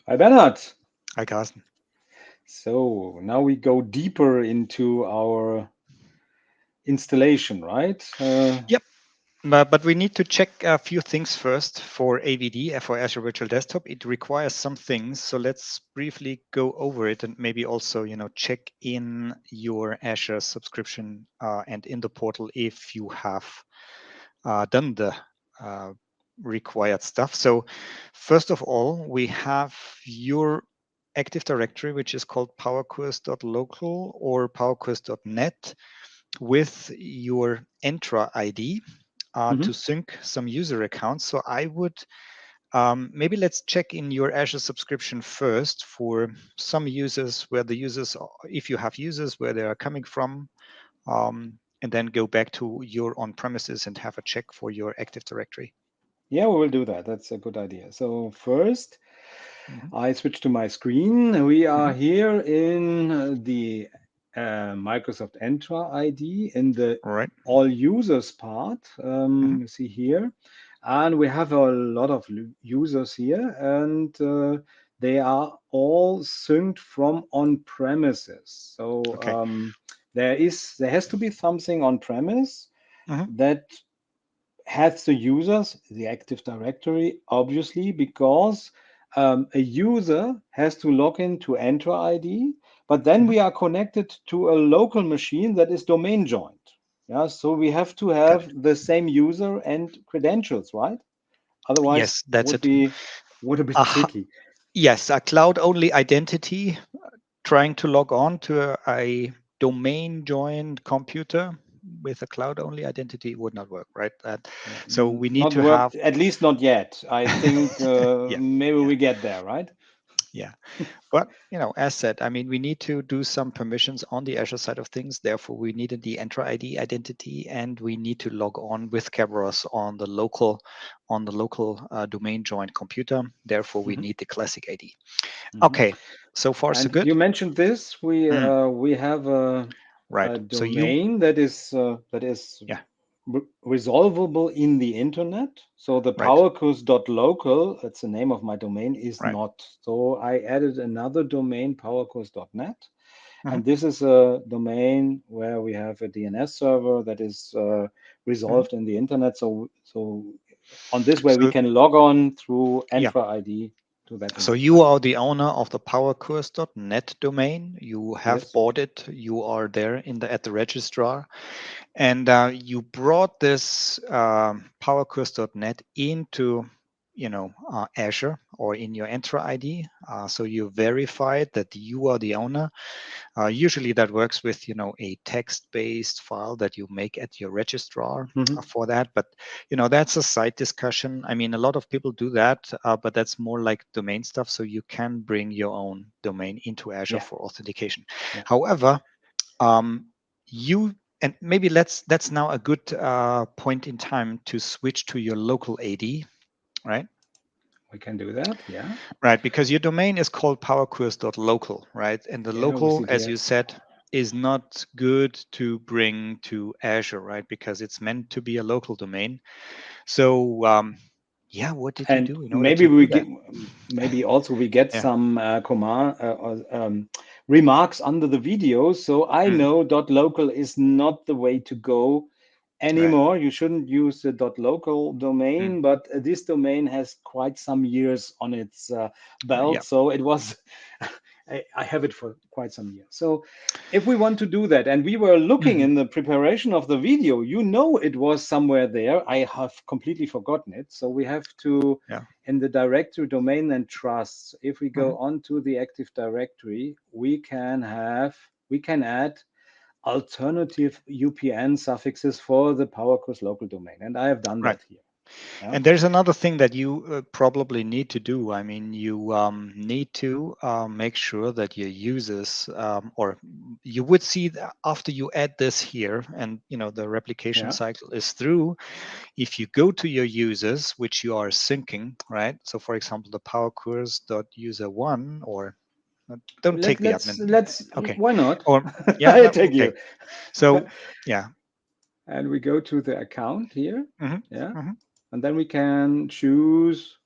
Hi, Bernhard. Hi, Carsten. So now we go deeper into our installation, right? Yep, but we need to check a few things first for AVD, for Azure Virtual Desktop. It requires some things, so let's briefly go over it and maybe also, check in your Azure subscription and in the portal if you have done the uh, required stuff. So first of all, we have your Active Directory, which is called powercourse.local or powercourse.net with your Entra ID to Mhm. sync some user accounts. So I would maybe let's check in your Azure subscription first for some users where the users, if you have users where they are coming from, and then go back to your on-premises and have a check for your Active Directory. Yeah, we will do that. That's a good idea. So first, Hmm. I switch to my screen. We are Hmm. here in the Microsoft Entra ID in the All right. all users part. Hmm. You see here, and we have a lot of users here, and they are all synced from on premises. So Okay. there has to be something on premise Hmm. that has the users, the Active Directory, obviously, because a user has to log into Entra ID, but then Hmm. we are connected to a local machine that is domain joined. Yeah, so we have to Got have it. the same user and credentials, right? Otherwise, Yes, that's it. would a bit Uh, tricky. yes, a cloud-only identity trying to log on to a domain joined computer with a cloud only identity would not work, right? Yeah, So we need not to work, have, at least not yet. I think yeah, maybe yeah, we get there, right? yeah. But as said, I mean, we need to do some permissions on the Azure side of things. Therefore, we needed the Entra ID identity, and we need to log on with Kerberos on the local domain joined computer. Therefore, we Mhm, need the classic ID. mhm. Okay, so far so And you good. mentioned this. Mm, We have right. a So you, domain that is yeah, resolvable in the internet. So the right, powercourse.local, that's the name of my domain, is right. not. So I added another domain, powercourse.net. Mhm, And this is a domain where we have a DNS server that is mhm. resolved in the internet. So on this way, we So can log on through yeah, Entra ID to that so domain. you are the owner of the powercourse.net domain. You have Yes. bought it. You are there in the at the registrar, and you brought this powercourse.net into Azure or in your Entra ID. So you verified that you are the owner. Usually that works with a text-based file that you make at your registrar Mhm. for that. But that's a side discussion. I mean, a lot of people do that, but that's more like domain stuff. So you can bring your own domain into Azure Yeah. for authentication. Yeah. However, um, you and maybe that's now a good point in time to switch to your local AD, right? We can do that. Yeah. Right, because your domain is called powerqueries.local, right? And the Yeah, we see local, it as here. you said, is not good to bring to Azure, right? Because it's meant to be a local domain. So, yeah, what did you And do in order maybe to we do get that? maybe also we get Yeah. some command or remarks under the video. So I Mm, know .local is not the way to go right. anymore. You shouldn't use the .local Mm, domain, but this domain has quite some years on its yeah. belt. So it was, I have it for quite some years. So if we want to do that, and we were looking Mhm. in the preparation of the video, it was somewhere there. I have completely forgotten it. So we have to, Yeah. in the directory domain and trusts, if we Mhm. go onto the Active Directory, we can add alternative UPN suffixes for the PowerCourse local domain. And I have done Right. that here. Yeah. And there's another thing that you probably need to do. I mean, you need to make sure that your users, or you would see that after you add this here, and the replication Yeah. cycle is through. If you go to your users, which you are syncing, right? So, for example, the powercourse.user1, or don't take the admin. Okay. Why not? Or yeah, I no, take okay. you. So yeah. And we go to the account here. Hmm. Yeah. Hmm. And then we can choose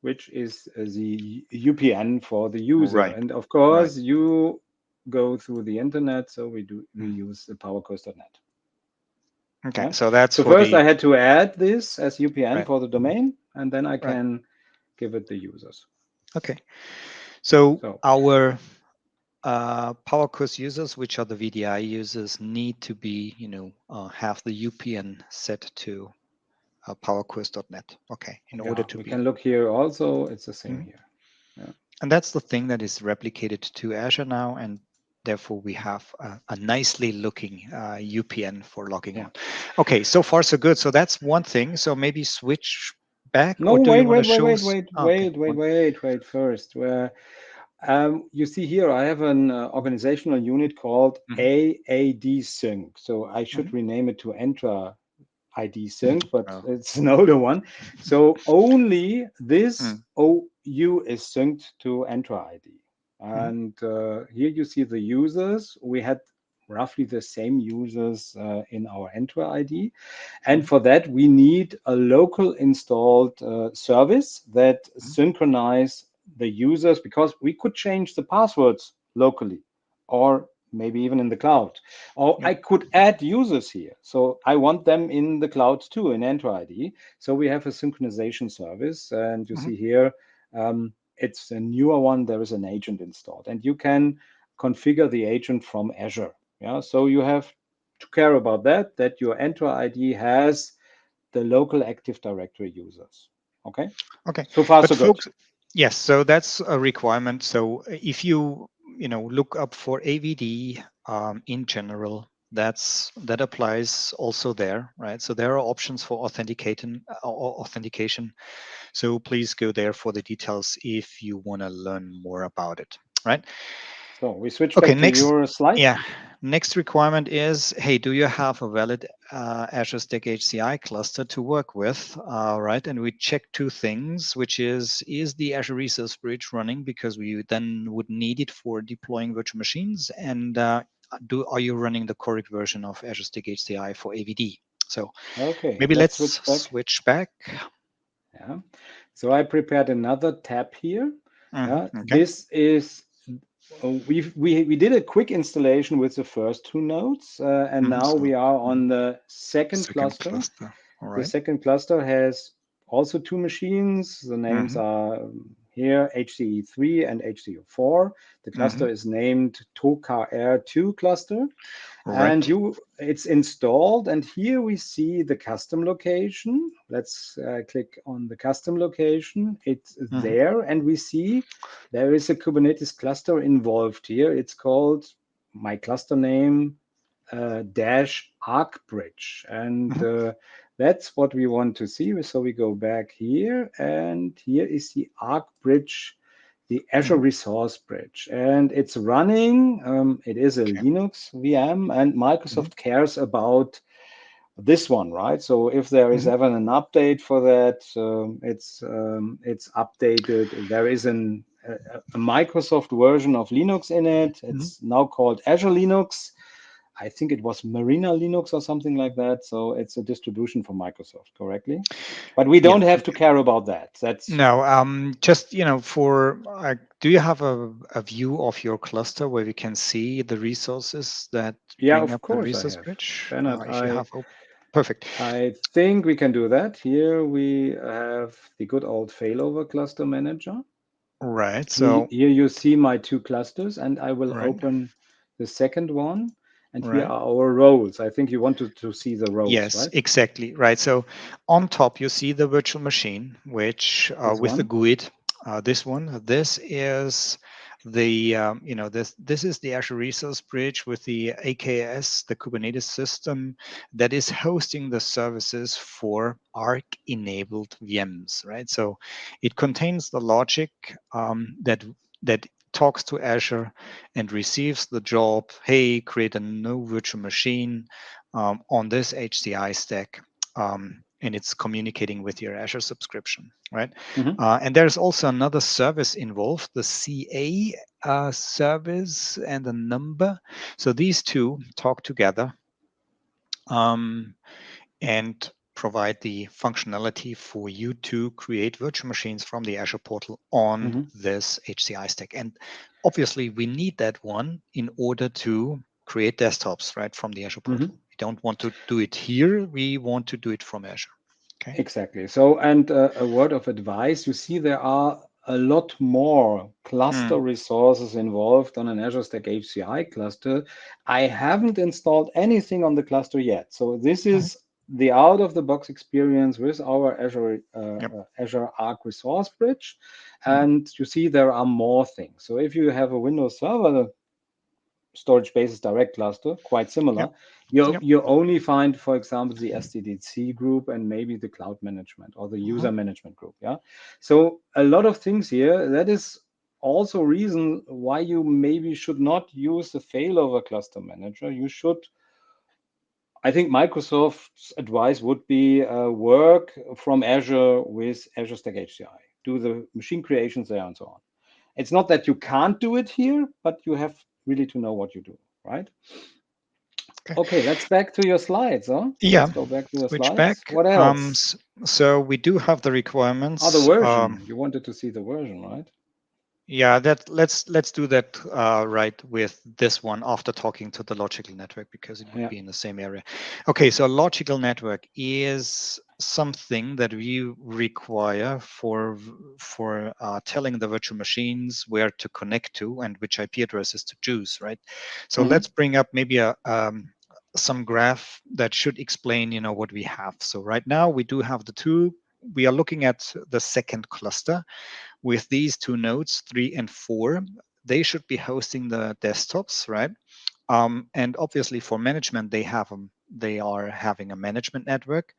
which is the UPN for the user. Right. And of Right. course, you go through the internet, so we Mm. use the PowerCourse.net. Okay. Yeah. So that's So for first, the I had to add this as UPN right. for the domain, and then I Right. can give it the users. Okay. So So our Power Quest users, which are the VDI users, need to be, have the UPN set to PowerQuest.net. Okay, in order yeah, to we be. can look here also. It's the same Mhm. here. Yeah. And that's the thing that is replicated to Azure now, and therefore we have a nicely looking UPN for logging Yeah. on. Okay, so far so good. So that's one thing. So maybe switch back, No, or do you wait, want to wait, wait, show wait, us? wait, Oh, okay, wait first. Where you see here, I have an organizational unit called Mhm. AAD Sync. So I should Mhm. rename it to Entra ID Sync, but Oh. it's an older one. So only this Mm. OU is synced to Entra ID. Mhm. And here you see the users. We had roughly the same users in our Entra ID. And Mhm. for that, we need a local installed service that Mhm. synchronize the users, because we could change the passwords locally or maybe even in the cloud. Or Yep. I could add users here. So I want them in the cloud too, in Entra ID. So we have a synchronization service. And you Mhm. see here, it's a newer one. There is an agent installed. And you can configure the agent from Azure. Yeah, so you have to care about that your Entra ID has the local Active Directory users. Okay, Okay, so far but so good. folks, yes, so that's a requirement. So if you look up for AVD in general, that applies also there, right? So there are options for authentication. So please go there for the details if you want to learn more about it, right? So we switch Okay, back to next, your slide. yeah, next requirement is, hey, do you have a valid Azure Stack HCI cluster to work with? Right, and we check two things, which is the Azure Resource Bridge running, because we then would need it for deploying virtual machines, and are you running the correct version of Azure Stack HCI for AVD? So Okay, maybe let's let's switch back. switch back. Yeah. So I prepared another tab here. Yeah, Okay. this is we did a quick installation with the first two nodes, and now So we are mhm, on the second second cluster. cluster. All The right. second cluster has also two machines. The names Mm-hmm. are here HCE3 and HCE4. The Mm-hmm. cluster is named TOKR2 cluster. All And right. it's installed, and here we see the custom location. Let's click on the custom location. It's Mm-hmm. there, and we see there is a Kubernetes cluster involved here. It's called, my cluster name, dash ArcBridge, and Mm-hmm. that's what we want to see. So we go back here, and here is the ArcBridge, the Azure Mm-hmm. Resource Bridge, and it's running. It is a Okay. Linux VM, and Mm-hmm. Microsoft cares about this one, right? So if there is Mm-hmm. ever an update for that, it's updated. There is a Microsoft version of Linux in it. Mm-hmm. It's now called Azure Linux. I think it was Marina Linux or something like that. So it's a distribution from Microsoft, correctly? But we Yeah. don't have to care about that. That's No, just for do you have a view of your cluster where we can see the resources that yeah, bring of up the course I resource have. bridge? Bernhard, If you have open, perfect. I think we can do that. Here we have the good old failover cluster manager. Right. Here, So, here you see my two clusters, and I will right, open the second one. And here right. are our roles. I think you wanted to see the roles, Yes, right? exactly. Right. So on top, you see the virtual machine, which This with the one. GUID, this one, this is the, this is the Azure Resource Bridge with the AKS, the Kubernetes system that is hosting the services for Arc-enabled VMs, right? So it contains the logic that talks to Azure and receives the job, hey, create a new virtual machine on this HCI stack, and it's communicating with your Azure subscription, right? Mhm. And there's also another service involved, the CA service and the number. So these two talk together, um, and provide the functionality for you to create virtual machines from the Azure portal on this HCI stack. And obviously, we need that one in order to create desktops, right, from the Azure portal. We don't want to do it here. We want to do it from Azure. Okay. Exactly. So, and a word of advice, you see there are a lot more cluster resources involved on an Azure Stack HCI cluster. I haven't installed anything on the cluster yet. So this is the out-of-the-box experience with our Azure Arc Resource Bridge. And you see there are more things. So if you have a Windows Server storage basis direct cluster, quite similar. You only find, for example, the SDDC group and maybe the cloud management or the user management group. Yeah. So a lot of things here. That is also reason why you maybe should not use the failover cluster manager. You should, I think Microsoft's advice would be work from Azure with Azure Stack HCI. Do the machine creations there and so on. It's not that you can't do it here, but you have really to know what you do, right? Okay, let's back to your slides, huh? Yeah, let's go back to the switch slides. back. What else? So we do have the requirements. The version. You wanted to see the version, right? Yeah, that let's do that right with this one after talking to the logical network, because it would be in the same area. Okay, so logical network is something that we require for telling the virtual machines where to connect to and which IP addresses to choose, right? So let's bring up maybe a some graph that should explain, what we have. So right now we do have the two. We are looking at the second cluster with these two nodes, 3 and 4. They should be hosting the desktops, right? And obviously for management, they are having a management network.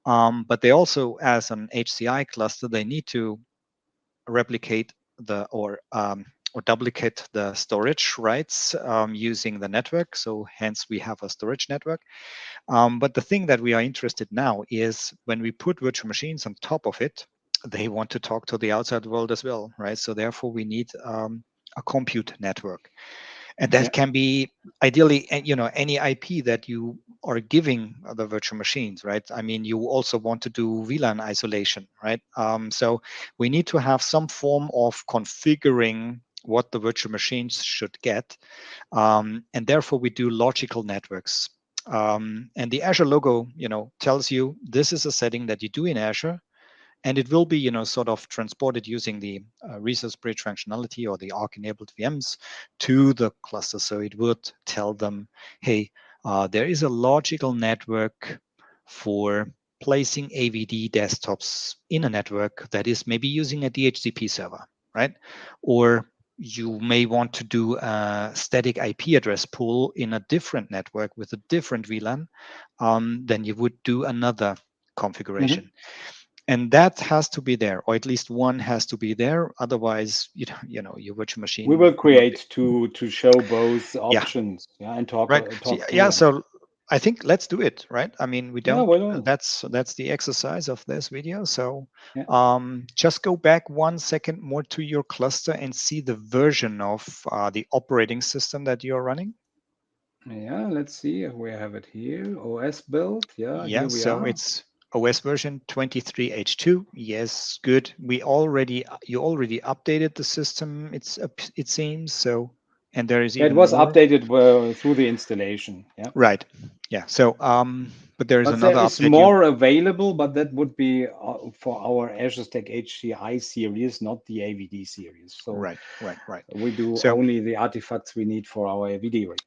But they also, as an HCI cluster, they need to replicate or duplicate the storage rights using the network. So hence we have a storage network. But the thing that we are interested now is when we put virtual machines on top of it, they want to talk to the outside world as well, right? So therefore we need a compute network. And that can be ideally, any IP that you are giving the virtual machines, right? I mean, you also want to do VLAN isolation, right? So we need to have some form of configuring what the virtual machines should get. And therefore we do logical networks. And the Azure logo, tells you this is a setting that you do in Azure, and it will be, sort of transported using the resource bridge functionality or the Arc-enabled VMs to the cluster. So it would tell them, hey, there is a logical network for placing AVD desktops in a network that is maybe using a DHCP server, right? Or you may want to do a static IP address pool in a different network with a different VLAN, then you would do another configuration. And that has to be there, or at least one has to be there. Otherwise, your virtual machine. We will create to show both options, and talk through them. So I think let's do it, right? I mean, we don't. Why not? That's the exercise of this video. So just go back 1 second more to your cluster and see the version of the operating system that you're running. Yeah, let's see if we have it here. OS build. Yeah, here we so are. It's OS version 23H2. Yes, good. You already updated the system. It seems so, and there is even it was more. Updated through the installation. Yeah. Right. Yeah. So but there is another there is update. more available, but that would be for our Azure Stack HCI series, not the AVD series. So right. We do only the artifacts we need for our AVD rig.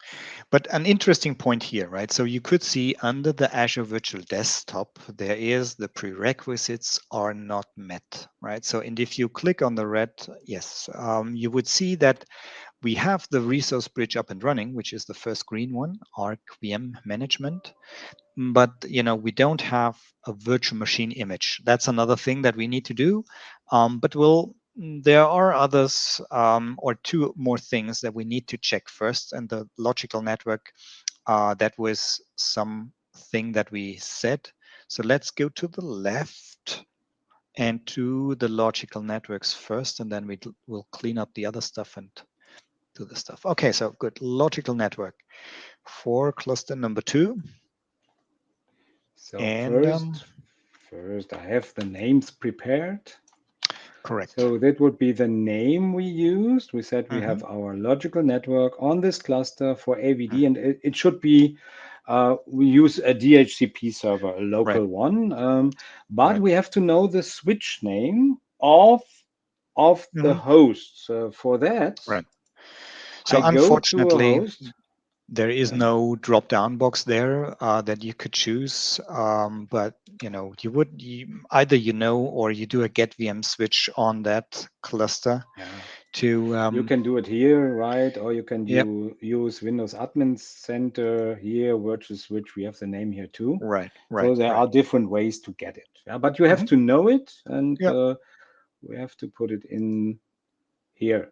But an interesting point here, right? So you could see under the Azure Virtual Desktop, there is the prerequisites are not met, right? So, and if you click on the red, yes, you would see that we have the resource bridge up and running, which is the first green one, Arc VM management. But we don't have a virtual machine image. That's another thing that we need to do. But there are others or two more things that we need to check first. And the logical network, that was something that we said. So let's go to the left and to the logical networks first, and then we'll clean up the other stuff and do the stuff. Okay, so good. Logical network for cluster number 2. So And first I have the names prepared. correct. So that would be the name we used. We said we have our logical network on this cluster for AVD, and it should be, we use a DHCP server, a local one, but we have to know the switch name of the host. So for that, Right. So I go to a unfortunately, host. there is no drop-down box there that you could choose, but either or you do a get VM switch on that cluster. Yeah. To You can do it here, right? Or you can yep, use Windows Admin Center here, virtual switch. We have the name here too. right. So there are different ways to get it. Yeah, but you have to know it, and Yep. we have to put it in here.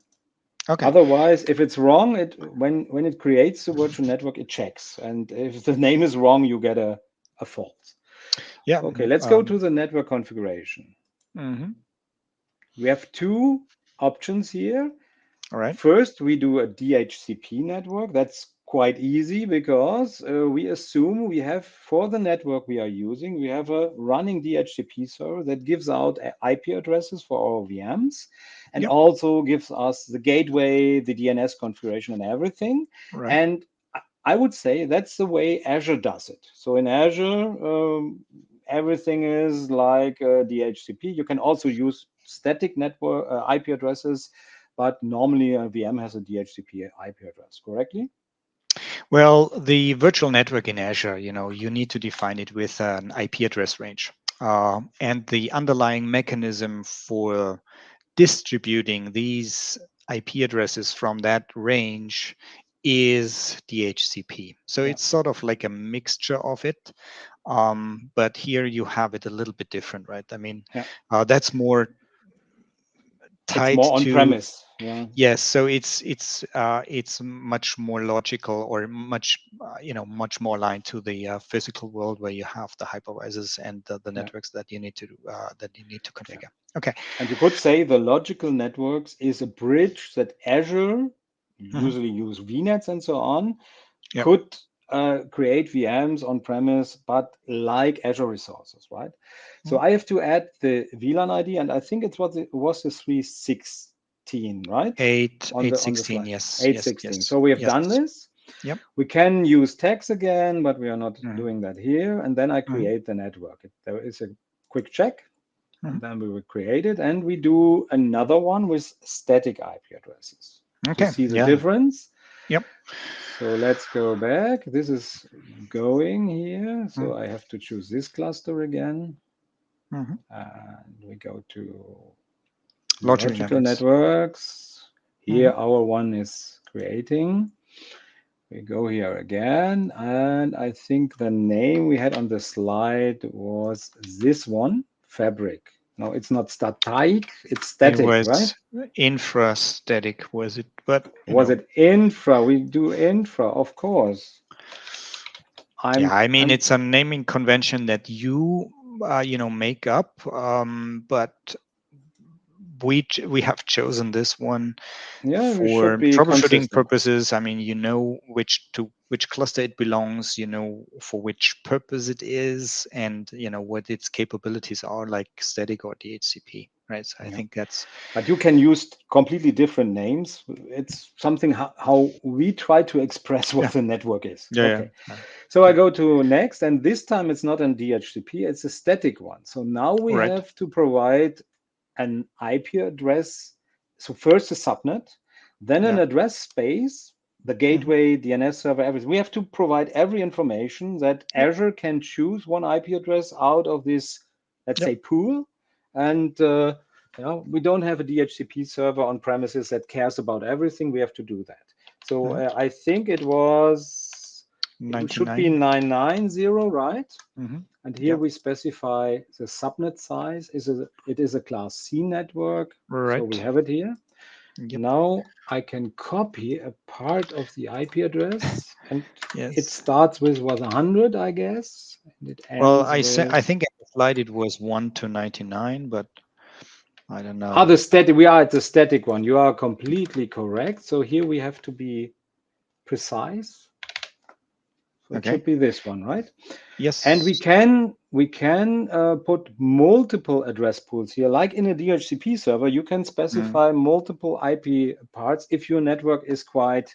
Okay. Otherwise, if it's wrong, when it creates the virtual network, it checks. And if the name is wrong, you get a false. Yeah. Okay, let's go to the network configuration. We have two options here. All right. First, we do a DHCP network. That's quite easy because we assume we have, for the network we are using, we have a running DHCP server that gives out IP addresses for our VMs and also gives us the gateway, the DNS configuration, and everything. Right. And I would say that's the way Azure does it. So in Azure, everything is like DHCP. You can also use static network IP addresses, but normally a VM has a DHCP IP address, correctly? Well, the virtual network in Azure, you need to define it with an IP address range. And the underlying mechanism for distributing these IP addresses from that range is DHCP. So it's sort of like a mixture of it. But here you have it a little bit different, right? I mean, that's more tied it's more on to premise. Yes, so it's much more logical, or much much more aligned to the physical world where you have the hypervisors and the networks that you need to configure. Okay. And you could say the logical networks is a bridge that Azure, usually use VNets and so on, could create VMs on premise, but like Azure resources, right? So I have to add the VLAN ID, and I think it was the 316, right? 816, yes. 816. So we have done this. Yep. We can use tags again, but we are not doing that here. And then I create the network. There is a quick check, and then we will create it, and we do another one with static IP addresses. Okay. To see the difference. Yep. So let's go back. This is going here. So I have to choose this cluster again. And we go to logical networks. Here our one is creating. We go here again. And I think the name we had on the slide was this one, Fabric. No, it's not static, it's static, right? Infrastatic, was it? But was it infra? We do infra, of course. It's a naming convention that you make up, but we have chosen this one for troubleshooting purposes. I mean, which cluster it belongs, for which purpose it is, and what its capabilities are, like static or DHCP, right? So I think that's. But you can use completely different names. It's something how we try to express what the network is. Okay. So I go to next, and this time it's not an DHCP, it's a static one. So now we have to provide an IP address. So first a subnet, then an address space, the gateway, DNS server, everything. We have to provide every information that Azure can choose one IP address out of this, let's say, pool. And we don't have a DHCP server on premises that cares about everything. We have to do that. So I think it should be 990, right? And here we specify the subnet size. It is a class C network. So we have it here. Now I can copy a part of the IP address, and it starts with 100, I guess. And it ends I think at the slide it was 1 to 99, but I don't know. The static. We are at the static one. You are completely correct. So here we have to be precise. So it Okay. should be this one, right? And Yes. we can put multiple address pools here, like in a DHCP server. You can Mm, specify multiple IP parts if your network is quite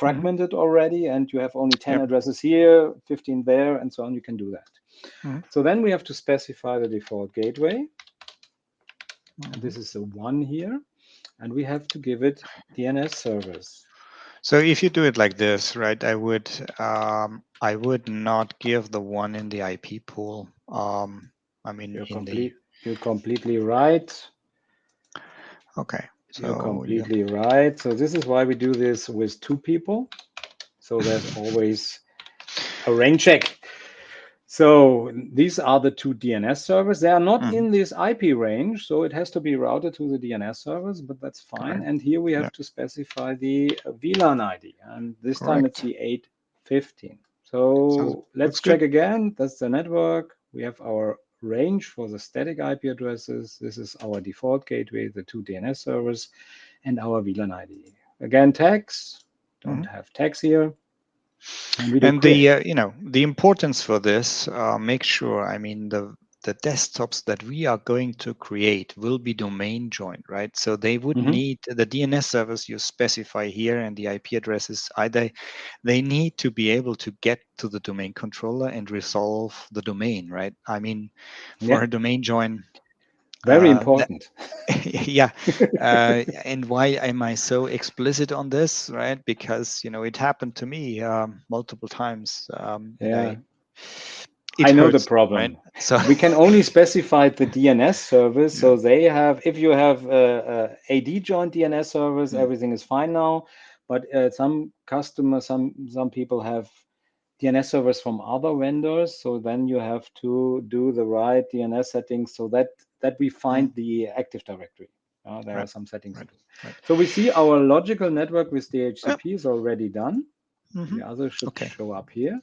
mhm. fragmented already, and you have only 10 Yep. addresses here, 15 there, and so on. You can do that. Mhm, So then we have to specify the default gateway. And mhm. this is the one here, and we have to give it DNS service. So if you do it like this, right, I would not give the one in the IP pool. I mean, You're in the completely right. okay. You're So yeah. completely right. So this is why we do this with two people. So there's always a rain check. So these are the two DNS servers. They are not Mhm. in this IP range, so it has to be routed to the DNS servers, but that's fine. Okay. And here we Yeah. have to specify the VLAN ID, and this time it's Correct. the 815. Sounds So looks let's good. check again. That's the network. We have our range for the static IP addresses. This is our default gateway, the two DNS servers, and our VLAN ID. Again, tags. Don't Mhm. have tags here. And we do And create. the importance for this, make sure, I mean, the desktops that we are going to create will be domain joined, right? So they would Mhm. need the DNS servers you specify here and the IP addresses, either they need to be able to get to the domain controller and resolve the domain, right? I mean, for Yeah, a domain join, very that important. yeah, and why am I so explicit on this, right? Because it happened to me multiple times, and Yeah, it I know the hurts, right? problem. So We can only specify the DNS service, yeah. so they have. If you have AD joined DNS service, Mm, everything is fine now. But some customers, some people have DNS servers from other vendors, so then you have to do the right DNS settings so that we mm, find the Active Directory. There are right, some settings to right, do. right. So we see our logical network with Yeah. DHCP is already done. Hmm. The other should Okay. show up here.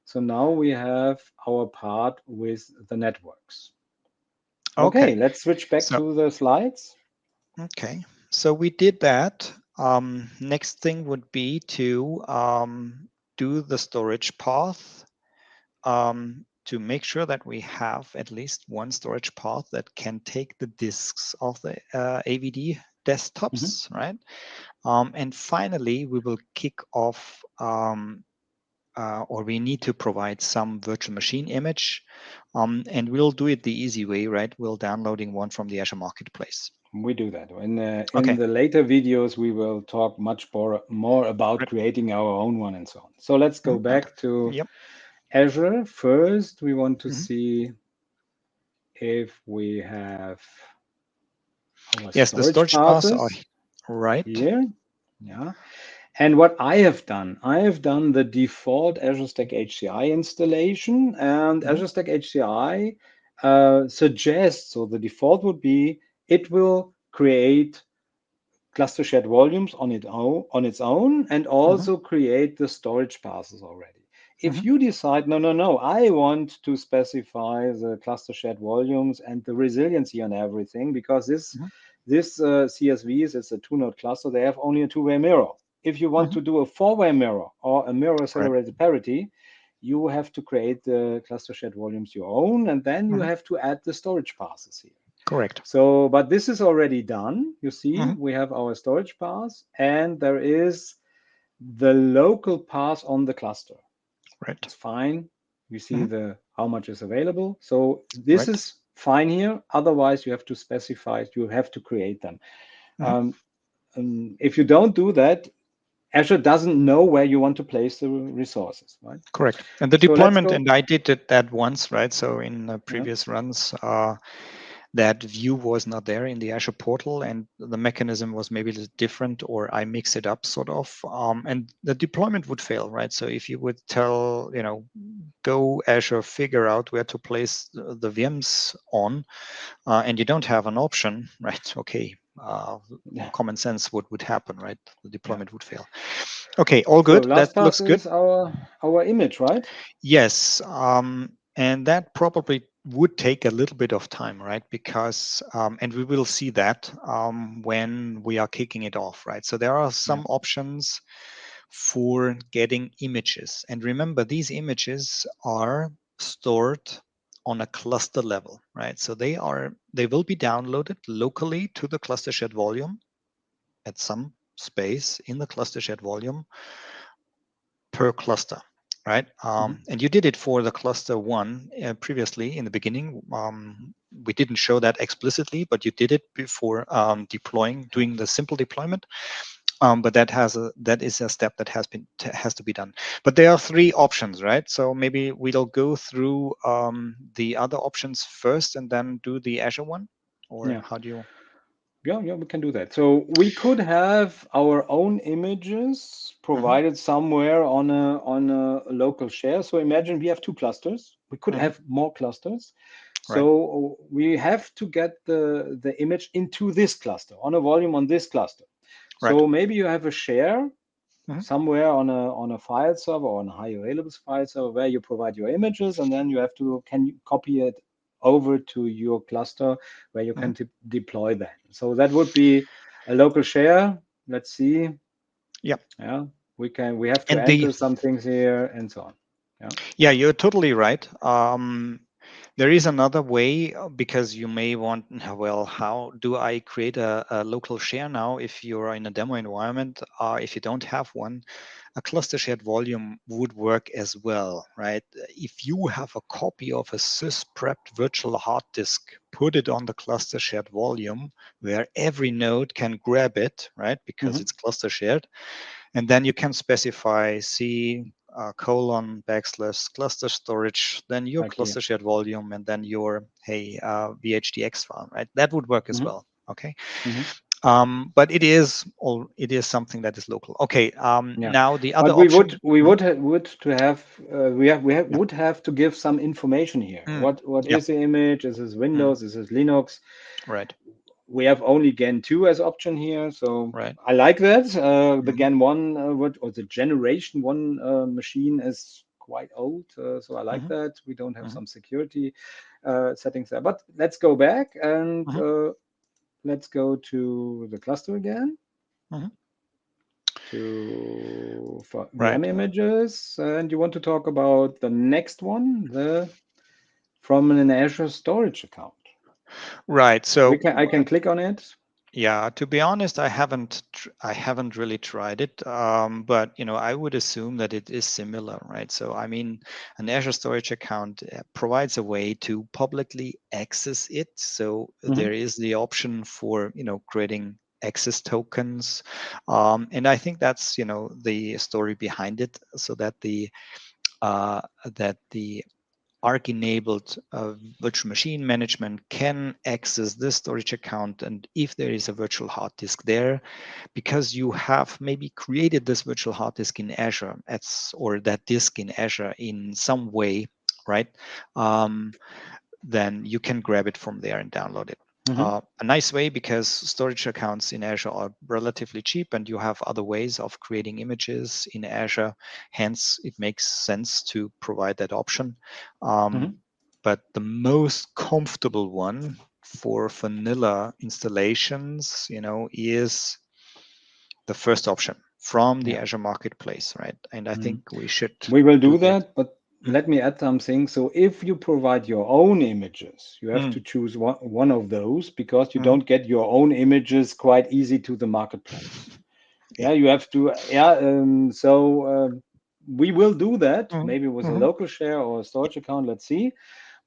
So now we have our part with the networks. Okay, Okay. let's switch back So to the slides. okay. So we did that. Next thing would be to do the storage path, to make sure that we have at least one storage path that can take the disks of the AVD Mhm. desktops, right? And finally, we will kick off, or we need to provide some virtual machine image, and we'll do it the easy way, right? We'll downloading one from the Azure Marketplace. We do that. In Okay, the later videos, we will talk much more about great. creating our own one and so on. So let's go Mhm. Okay. back to Yep. Azure. First, we want to Mhm. see if we have our Yes, the storage storage paths are passes right. here. Yeah. And what I have done the default Azure Stack HCI installation, and Mhm. Azure Stack HCI suggests, so the default would be, it will create cluster shared volumes on its own and Mhm. also create the storage passes already. If Mhm. you decide, no, I want to specify the cluster shared volumes and the resiliency on everything, because Mhm. this CSVs, it's a two-node cluster, they have only a two-way mirror. If you want Mhm. to do a four-way mirror or a mirror Right. accelerated parity, you have to create the cluster shared volumes your own, and then you Mhm. have to add the storage passes here. Correct. So, but this is already done. You see, Mhm. we have our storage path, and there is the local path on the cluster. Right. It's fine. We see Mhm. the how much is available. So this Right. is fine here. Otherwise, you have to specify. You have to create them. Mhm. Um, if you don't do that, Azure doesn't know where you want to place the resources, right? Correct. And the So let's deployment, go. and I did that once, right? So in Yeah. previous runs, that view was not there in the Azure portal, and the mechanism was maybe a little different, or I mix it up sort of, and the deployment would fail, right? So if you would tell, go Azure, figure out where to place the VMs on, and you don't have an option, right? Okay. Yeah. Common sense would happen, right? The Yeah. deployment would fail. Okay, all So good. That last pass looks good. is our image, right? Yes, and that probably would take a little bit of time, right? Because, and we will see that when we are kicking it off, right? So there are Yeah. some options for getting images. And remember, these images are stored on a cluster level, right? So they will be downloaded locally to the cluster shared volume at some space in the cluster shared volume per cluster, right? And you did it for the cluster one previously in the beginning. We didn't show that explicitly, but you did it before doing the simple deployment. But that is a step that has to be done. But there are three options, right? So maybe we'll go through the other options first and then do the Azure one, or Yeah. how do you? Yeah, we can do that. So we could have our own images provided somewhere on a local share. So imagine we have two clusters. We could have more clusters. Right. So we have to get the image into this cluster, on a volume on this cluster. Right. So maybe you have a share Mhm. somewhere on a file server or on a high available file server where you provide your images, and then you have to can you copy it over to your cluster where you can deploy that. So that would be a local share. Let's see. Yeah. Yeah, we have to And the enter some things here and so on. Yeah. Yeah, you're totally right. There is another way because you may want, well, how do I create a local share now if you're in a demo environment? If you don't have one, a cluster shared volume would work as well, right? If you have a copy of a sys-prepped virtual hard disk, put it on the cluster shared volume where every node can grab it, right? Because it's cluster shared. And then you can specify C colon backslash cluster storage, then your Like here. cluster shared volume, and then your VHDX file, right? That would work as well. Okay. But it is something that is local. Okay. Yeah, Now the other but we option. would we would ha would to have Yeah. would have to give some information here. Mm, What yeah. is the image? Is this Mm, Windows? Is this Linux? right. We have only Gen 2 as option here, so Right. I like that. The Mm, Gen 1 or the Generation 1 machine is quite old, so I like that. We don't have some security settings there. But let's go back and let's go to the cluster again to for VM right. images. And you want to talk about the next one, the from an Azure storage account. Right. So I can click on it. yeah, to be honest, I haven't really tried it, but I would assume that it is similar, right? So I mean, an Azure Storage account provides a way to publicly access it. So there is the option for creating access tokens, and I think that's the story behind it, so that uh, the ARC-enabled virtual machine management can access this storage account. And if there is a virtual hard disk there, because you have maybe created this virtual hard disk in Azure, or that disk in Azure in some way, right? Then you can grab it from there and download it. A nice way, because storage accounts in Azure are relatively cheap and you have other ways of creating images in Azure. Hence, it makes sense to provide that option. But the most comfortable one for vanilla installations, is the first option from the Yeah. Azure Marketplace, right? And I think we should We will do do that. that, but let me add something. So if you provide your own images, you have to Mm, choose one of those because you mm, don't get your own images quite easy to the marketplace. yeah. Yeah, you have to. Yeah, we will do that Mm, maybe with a mhm. local share or a storage account. Let's see.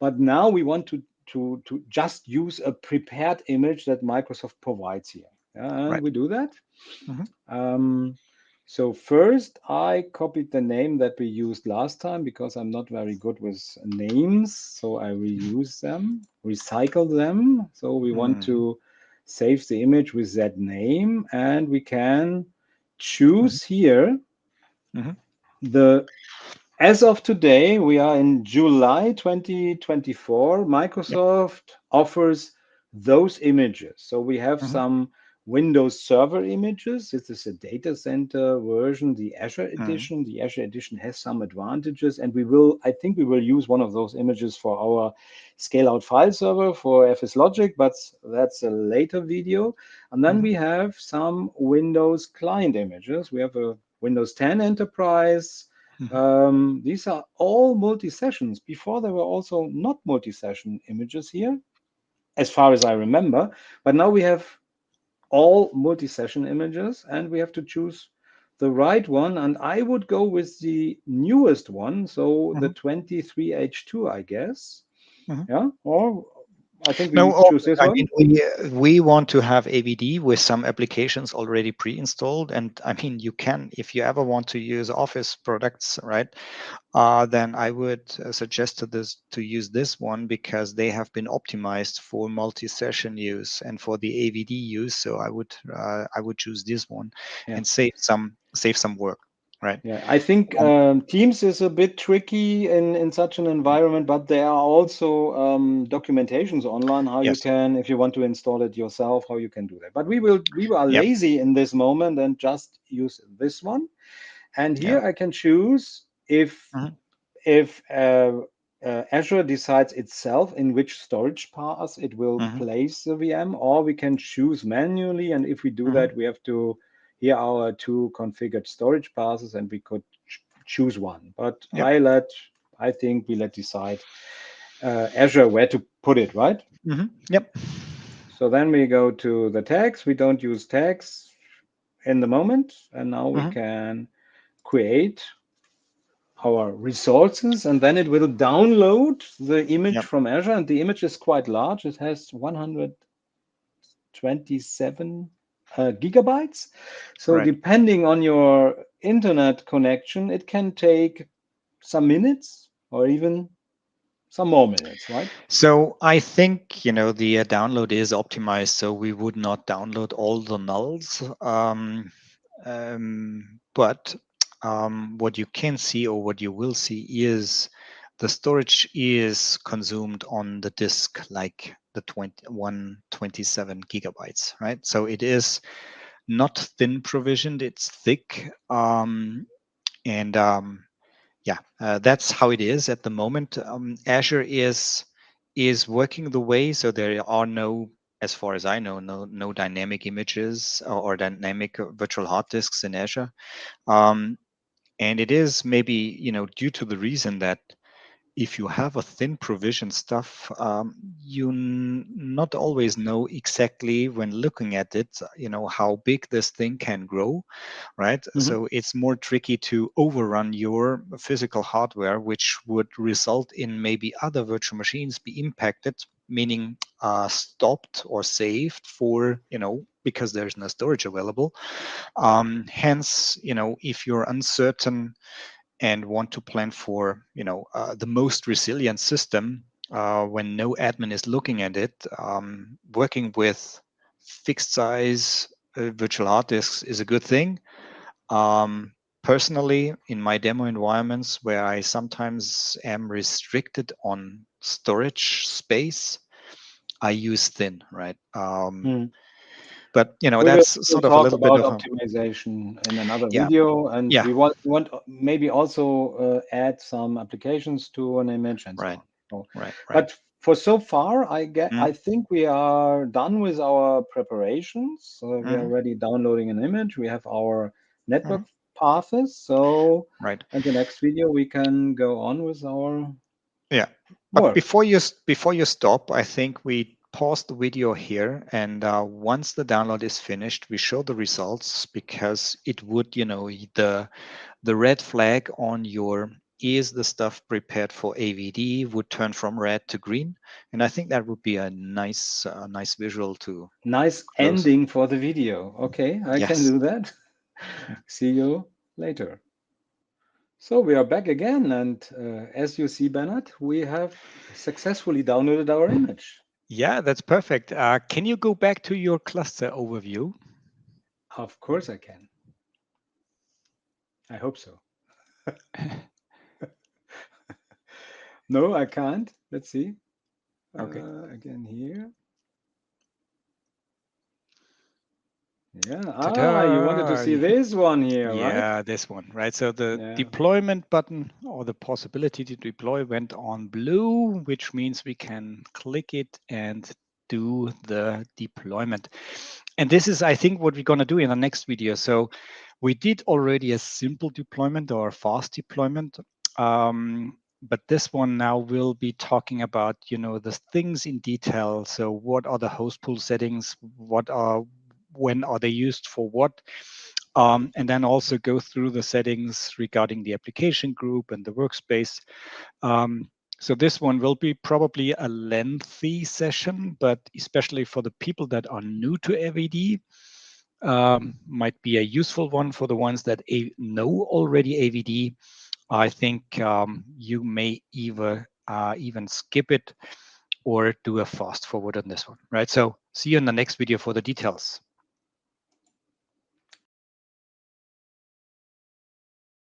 But now we want to just use a prepared image that Microsoft provides here. Yeah, and Right. we do that. Mhm. So first, I copied the name that we used last time because I'm not very good with names. So I reuse them, recycle them. So we want Mhm. to save the image with that name, and we can Mhm. choose here Mhm. the as of today, we are in July 2024. Yep. Microsoft offers those images. So we have Mhm. some Windows Server images. This is a data center version, the Azure Mhm. edition. The Azure edition has some advantages, and I think we will use one of those images for our scale out file server for FS Logic, but that's a later video. And then Mhm. we have some Windows client images. We have a Windows 10 Enterprise. These are all multi-sessions. Before there were also not multi-session images here, as far as I remember. But now we have all multi-session images, and we have to choose the right one. And I would go with the newest one, so the 23H2, I guess. Yeah, or I think we No, need to choose this I one. mean, we want to have AVD with some applications already pre-installed. And I mean, you can, if you ever want to use Office products, right? Then I would suggest to use this one because they have been optimized for multi-session use and for the AVD use. So I would choose this one and save some work, right? Yeah, I think Teams is a bit tricky in such an environment, but there are also documentations online how you Yes. can, if you want to install it yourself, how you can do that. But we are Yep. lazy in this moment and just use this one. And here Yep. I can choose if Azure decides itself in which storage path it will place the VM, or we can choose manually. And if we do that, we have to, here are our 2 configured storage paths, and we could choose one. But Yep. I think we let decide Azure where to put it, right? Yep. So then we go to the tags. We don't use tags in the moment, and now we can create our resources, and then it will download the image Yep. from Azure, and the image is quite large. It has 127 gigabytes. So Right. depending on your internet connection, it can take some minutes or even some more minutes, right? So I think the download is optimized, so we would not download all the nulls. But what you can see or what you will see is the storage is consumed on the disk, like the 127 gigabytes, right? So it is not thin provisioned; it's thick, and yeah, that's how it is at the moment. Azure is working the way, so there are no, as far as I know, no dynamic images or dynamic virtual hard disks in Azure. And it is maybe due to the reason that if you have a thin provision stuff, you not always know exactly when looking at it, how big this thing can grow, right? So it's more tricky to overrun your physical hardware, which would result in maybe other virtual machines be impacted, meaning stopped or saved for, because there's no storage available. Hence, if you're uncertain and want to plan for the most resilient system when no admin is looking at it, working with fixed size virtual hard disks is a good thing. Personally, in my demo environments where I sometimes am restricted on storage space, I use thin, right? But that's We'll sort of a talk little bit about of a, optimization in another yeah, video, and yeah, we want maybe also add some applications to an image and so right, on. So, right. but for so far, I Mm-hmm. think we are done with our preparations. We are Mm-hmm. already downloading an image. We have our network Mm-hmm. paths. So, Right. in the next video, we can go on with our Yeah. But work. before you stop, I think we pause the video here, and once the download is finished, we show the results because it would, the red flag on your is the stuff prepared for AVD would turn from red to green, and I think that would be a nice visual to Nice close. ending for the video. Okay, I can Yes. do that. Yeah. See you later. So we are back again, and as you see, Bernhard, we have successfully downloaded our image. Yeah, that's perfect. Can you go back to your cluster overview? Of course I can. I hope so. No, I can't. Let's see. Okay. Again here. Yeah. You wanted to Ta-da! see this one here, right? Yeah, this one, right? So the Yeah. deployment button or the possibility to deploy went on blue, which means we can click it and do the deployment. And this is, I think, what we're going to do in the next video. So We did already a simple deployment or a fast deployment. But this one now will be talking about, the things in detail. So what are the host pool settings? When are they used for what? And then also go through the settings regarding the application group and the workspace. So this one will be probably a lengthy session, but especially for the people that are new to AVD, might be a useful one. For the ones that know already AVD, I think you may even skip it or do a fast forward on this one, right? So see you in the next video for the details.